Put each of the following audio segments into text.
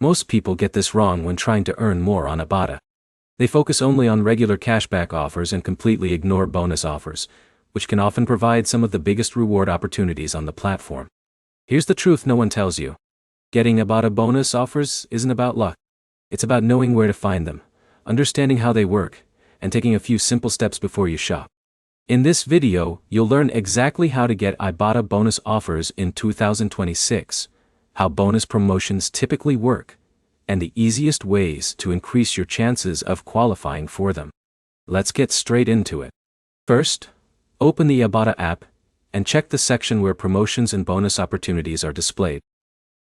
Most people get this wrong when trying to earn more on Ibotta. They focus only on regular cashback offers and completely ignore bonus offers, which can often provide some of the biggest reward opportunities on the platform. Here's the truth no one tells you. Getting Ibotta bonus offers isn't about luck. It's about knowing where to find them, understanding how they work, and taking a few simple steps before you shop. In this video, you'll learn exactly how to get Ibotta bonus offers in 2026, how bonus promotions typically work, and the easiest ways to increase your chances of qualifying for them. Let's get straight into it. First, open the Ibotta app and check the section where promotions and bonus opportunities are displayed.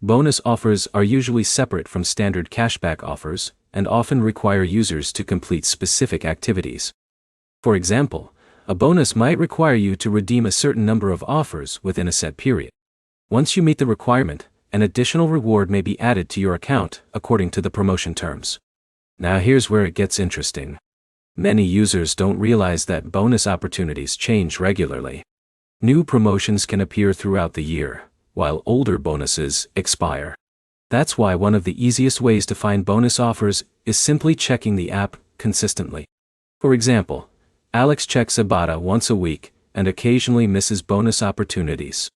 Bonus offers are usually separate from standard cashback offers and often require users to complete specific activities. For example, a bonus might require you to redeem a certain number of offers within a set period. Once you meet the requirement, an additional reward may be added to your account according to the promotion terms. Now here's where it gets interesting. Many users don't realize that bonus opportunities change regularly. New promotions can appear throughout the year, while older bonuses expire. That's why one of the easiest ways to find bonus offers is simply checking the app consistently. For example, Alex checks Ibotta once a week and occasionally misses bonus opportunities.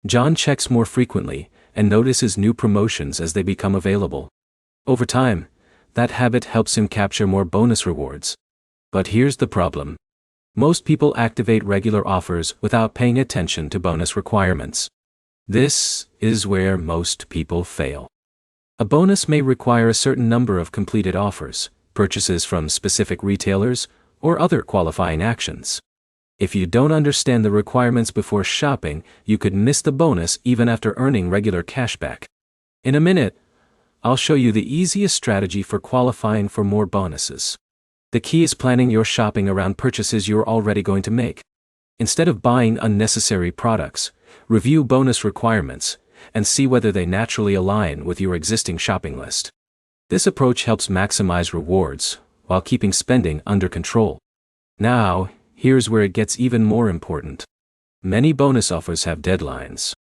John checks more frequently and notices new promotions as they become available. Over time, that habit helps him capture more bonus rewards. But here's the problem. Most people activate regular offers without paying attention to bonus requirements. This is where most people fail. A bonus may require a certain number of completed offers, purchases from specific retailers, or other qualifying actions. If you don't understand the requirements before shopping, you could miss the bonus even after earning regular cashback. In a minute, I'll show you the easiest strategy for qualifying for more bonuses. The key is planning your shopping around purchases you're already going to make. Instead of buying unnecessary products, review bonus requirements and see whether they naturally align with your existing shopping list. This approach helps maximize rewards while keeping spending under control. Now, here's where it gets even more important. Many bonus offers have deadlines.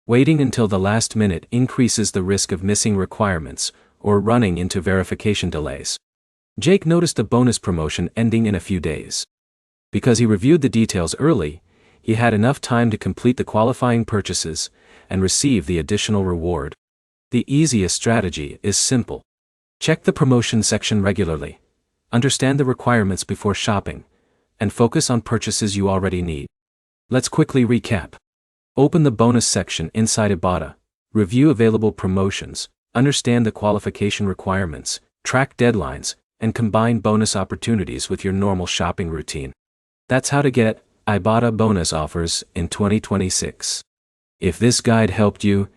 Waiting until the last minute increases the risk of missing requirements or running into verification delays. Jake noticed a bonus promotion ending in a few days. Because he reviewed the details early, he had enough time to complete the qualifying purchases and receive the additional reward. The easiest strategy is simple. Check the promotion section regularly, understand the requirements before shopping, and focus on purchases you already need. Let's quickly recap. Open the bonus section inside Ibotta, review available promotions, understand the qualification requirements, track deadlines, and combine bonus opportunities with your normal shopping routine. That's how to get Ibotta bonus offers in 2026. If this guide helped you,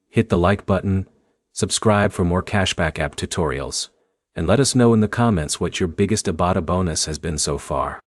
hit the like button, subscribe for more cashback app tutorials, and let us know in the comments what your biggest Ibotta bonus has been so far.